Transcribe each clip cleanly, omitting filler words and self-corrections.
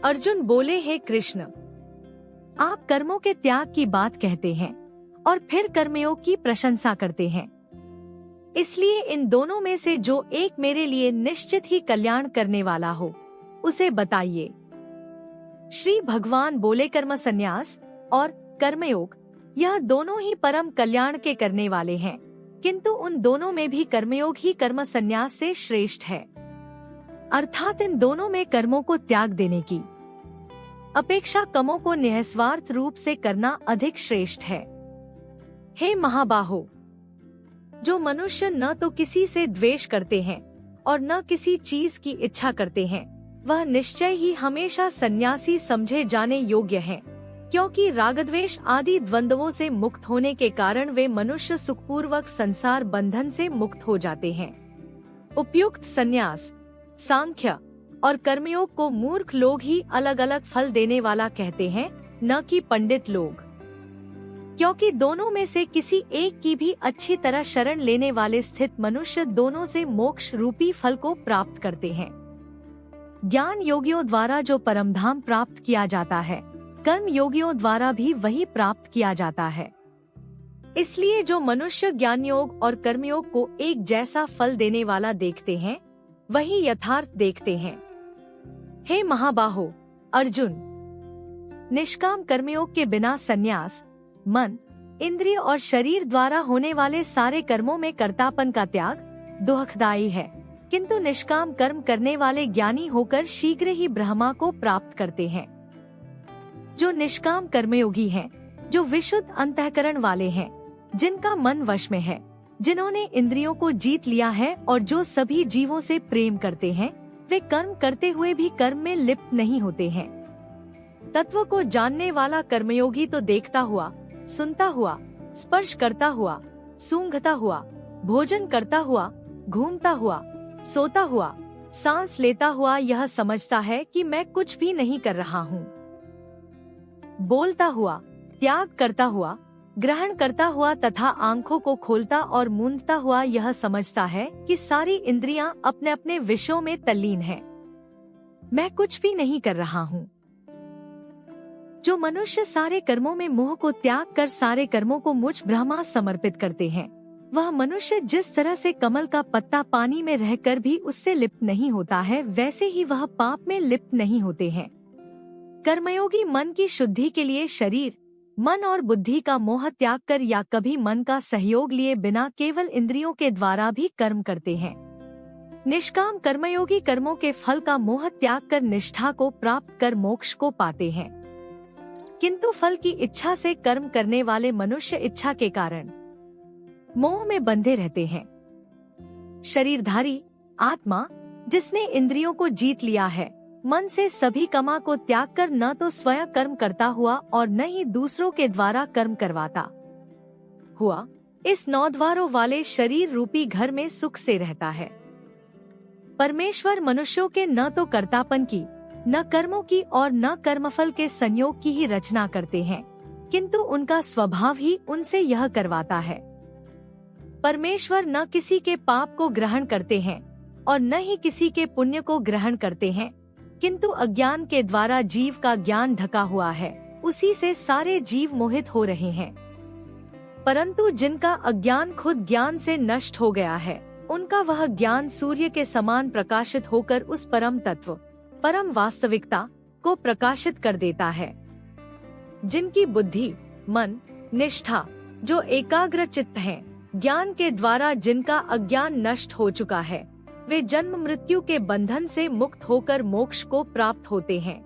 अर्जुन बोले, हे कृष्ण, आप कर्मों के त्याग की बात कहते हैं और फिर कर्मयोग की प्रशंसा करते हैं। इसलिए इन दोनों में से जो एक मेरे लिए निश्चित ही कल्याण करने वाला हो, उसे बताइए। श्री भगवान बोले, कर्म संन्यास और कर्मयोग यह दोनों ही परम कल्याण के करने वाले हैं, किंतु उन दोनों में भी कर्मयोग ही कर्म संन्यास से श्रेष्ठ है। अर्थात इन दोनों में कर्मों को त्याग देने की अपेक्षा कर्मों को निस्वार्थ रूप से करना अधिक श्रेष्ठ है। हे महाबाहो, जो मनुष्य न तो किसी से द्वेष करते हैं और न किसी चीज की इच्छा करते हैं, वह निश्चय ही हमेशा सन्यासी समझे जाने योग्य हैं, क्योंकि रागद्वेष आदि द्वंद्वों से मुक्त होने के कारण वे मनुष्य सुखपूर्वक संसार बंधन से मुक्त हो जाते हैं। उपयुक्त सन्यास, सांख्य और कर्मयोग को मूर्ख लोग ही अलग अलग फल देने वाला कहते हैं, न कि पंडित लोग, क्योंकि दोनों में से किसी एक की भी अच्छी तरह शरण लेने वाले स्थित मनुष्य दोनों से मोक्ष रूपी फल को प्राप्त करते हैं। ज्ञान योगियों द्वारा जो परमधाम प्राप्त किया जाता है, कर्म योगियों द्वारा भी वही प्राप्त किया जाता है। इसलिए जो मनुष्य ज्ञान योग और कर्मयोग को एक जैसा फल देने वाला देखते हैं, वही यथार्थ देखते हैं। हे महाबाहो अर्जुन, निष्काम कर्मयोग के बिना संन्यास, मन, इंद्रिय और शरीर द्वारा होने वाले सारे कर्मों में कर्तापन का त्याग दुखदायी है, किंतु निष्काम कर्म करने वाले ज्ञानी होकर शीघ्र ही ब्रह्मा को प्राप्त करते हैं। जो निष्काम कर्मयोगी हैं, जो विशुद्ध अंतःकरण वाले हैं, जिनका मन वश में है, जिन्होंने इंद्रियों को जीत लिया है और जो सभी जीवों से प्रेम करते हैं, वे कर्म करते हुए भी कर्म में लिप्त नहीं होते हैं। तत्व को जानने वाला कर्मयोगी तो देखता हुआ, सुनता हुआ, स्पर्श करता हुआ, सूंघता हुआ, भोजन करता हुआ, घूमता हुआ, सोता हुआ, सांस लेता हुआ यह समझता है कि मैं कुछ भी नहीं कर रहा हूँ। बोलता हुआ, त्याग करता हुआ, ग्रहण करता हुआ तथा आंखों को खोलता और मूंदता हुआ यह समझता है कि सारी इंद्रियां अपने अपने विषयों में तल्लीन हैं। मैं कुछ भी नहीं कर रहा हूँ। जो मनुष्य सारे कर्मों में मोह को त्याग कर सारे कर्मों को मुझ ब्रह्मा समर्पित करते हैं, वह मनुष्य जिस तरह से कमल का पत्ता पानी में रहकर भी उससे लिप्त नहीं होता है, वैसे ही वह पाप में लिप्त नहीं होते हैं। कर्मयोगी मन की शुद्धि के लिए शरीर, मन और बुद्धि का मोह त्याग कर या कभी मन का सहयोग लिए बिना केवल इंद्रियों के द्वारा भी कर्म करते हैं। निष्काम कर्मयोगी कर्मों के फल का मोह त्याग कर निष्ठा को प्राप्त कर मोक्ष को पाते हैं, किंतु फल की इच्छा से कर्म करने वाले मनुष्य इच्छा के कारण मोह में बंधे रहते हैं। शरीरधारी आत्मा, जिसने इंद्रियों को जीत लिया है, मन से सभी कमा को त्याग कर न तो स्वयं कर्म करता हुआ और न ही दूसरों के द्वारा कर्म करवाता हुआ, इस 9 द्वारों वाले शरीर रूपी घर में सुख से रहता है। परमेश्वर मनुष्यों के न तो कर्तापन की, न कर्मों की और न कर्मफल के संयोग की ही रचना करते हैं, किंतु उनका स्वभाव ही उनसे यह करवाता है। परमेश्वर न किसी के पाप को ग्रहण करते हैं और न ही किसी के पुण्य को ग्रहण करते हैं, किंतु अज्ञान के द्वारा जीव का ज्ञान ढका हुआ है, उसी से सारे जीव मोहित हो रहे हैं। परंतु जिनका अज्ञान खुद ज्ञान से नष्ट हो गया है, उनका वह ज्ञान सूर्य के समान प्रकाशित होकर उस परम तत्व, परम वास्तविकता को प्रकाशित कर देता है। जिनकी बुद्धि, मन, निष्ठा जो एकाग्र चित्त हैं, ज्ञान के द्वारा जिनका अज्ञान नष्ट हो चुका है, वे जन्म मृत्यु के बंधन से मुक्त होकर मोक्ष को प्राप्त होते हैं।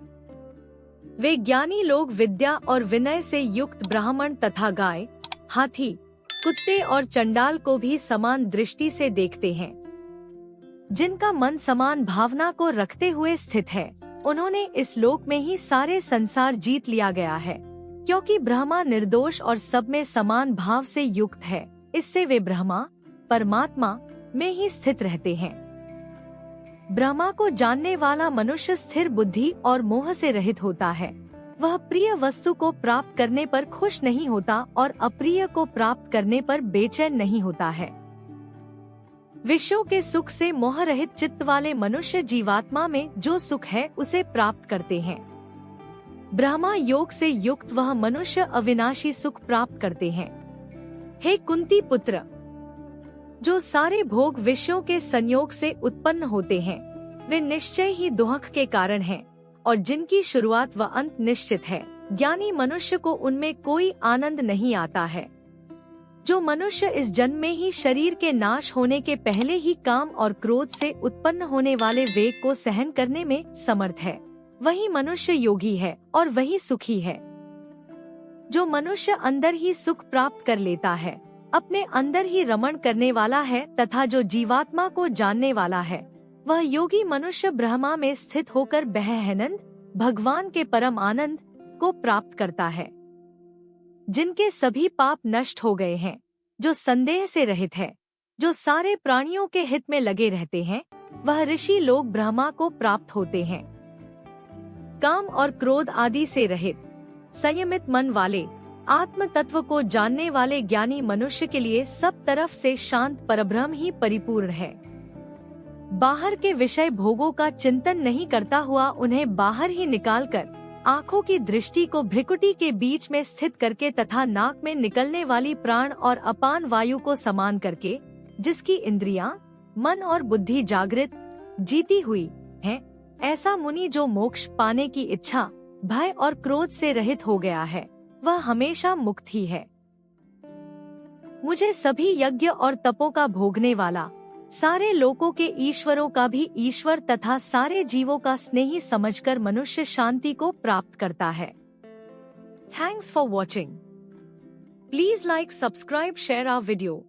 वे ज्ञानी लोग विद्या और विनय से युक्त ब्राह्मण तथा गाय, हाथी, कुत्ते और चंडाल को भी समान दृष्टि से देखते हैं। जिनका मन समान भावना को रखते हुए स्थित है, उन्होंने इस लोक में ही सारे संसार जीत लिया गया है, क्योंकि ब्रह्मा निर्दोष और सब में समान भाव से युक्त है। इससे वे ब्रह्मा, परमात्मा में ही स्थित रहते हैं। ब्रह्मा को जानने वाला मनुष्य स्थिर बुद्धि और मोह से रहित होता है। वह प्रिय वस्तु को प्राप्त करने पर खुश नहीं होता और अप्रिय को प्राप्त करने पर बेचैन नहीं होता है। विषयों के सुख से मोह रहित चित्त वाले मनुष्य जीवात्मा में जो सुख है उसे प्राप्त करते हैं। ब्रह्मा योग से युक्त वह मनुष्य अविनाशी सुख प्राप्त करते हैं। हे कुंती पुत्र, जो सारे भोग विषयों के संयोग से उत्पन्न होते हैं वे निश्चय ही दुख के कारण हैं, और जिनकी शुरुआत व अंत निश्चित है, ज्ञानी मनुष्य को उनमें कोई आनंद नहीं आता है। जो मनुष्य इस जन्म में ही शरीर के नाश होने के पहले ही काम और क्रोध से उत्पन्न होने वाले वेग को सहन करने में समर्थ है, वही मनुष्य योगी है और वही सुखी है। जो मनुष्य अंदर ही सुख प्राप्त कर लेता है, अपने अंदर ही रमण करने वाला है तथा जो जीवात्मा को जानने वाला है, वह योगी मनुष्य ब्रह्मा में स्थित होकर बहनंद भगवान के परम आनंद को प्राप्त करता है। जिनके सभी पाप नष्ट हो गए हैं, जो संदेह से रहित है, जो सारे प्राणियों के हित में लगे रहते हैं, वह ऋषि लोग ब्रह्मा को प्राप्त होते हैं। काम और क्रोध आदि से रहित संयमित मन वाले आत्म तत्व को जानने वाले ज्ञानी मनुष्य के लिए सब तरफ से शांत परब्रह्म ही परिपूर्ण है। बाहर के विषय भोगों का चिंतन नहीं करता हुआ उन्हें बाहर ही निकालकर आँखों की दृष्टि को भ्रिकुटी के बीच में स्थित करके तथा नाक में निकलने वाली प्राण और अपान वायु को समान करके, जिसकी इंद्रियां, मन और बुद्धि जागृत जीती हुई हैं, ऐसा मुनि जो मोक्ष पाने की इच्छा, भय और क्रोध से रहित हो गया है, वह हमेशा मुक्त ही है। मुझे सभी यज्ञ और तपों का भोगने वाला, सारे लोकों के ईश्वरों का भी ईश्वर तथा सारे जीवों का स्नेही समझकर मनुष्य शांति को प्राप्त करता है। Thanks for watching. Please like, subscribe, share our video.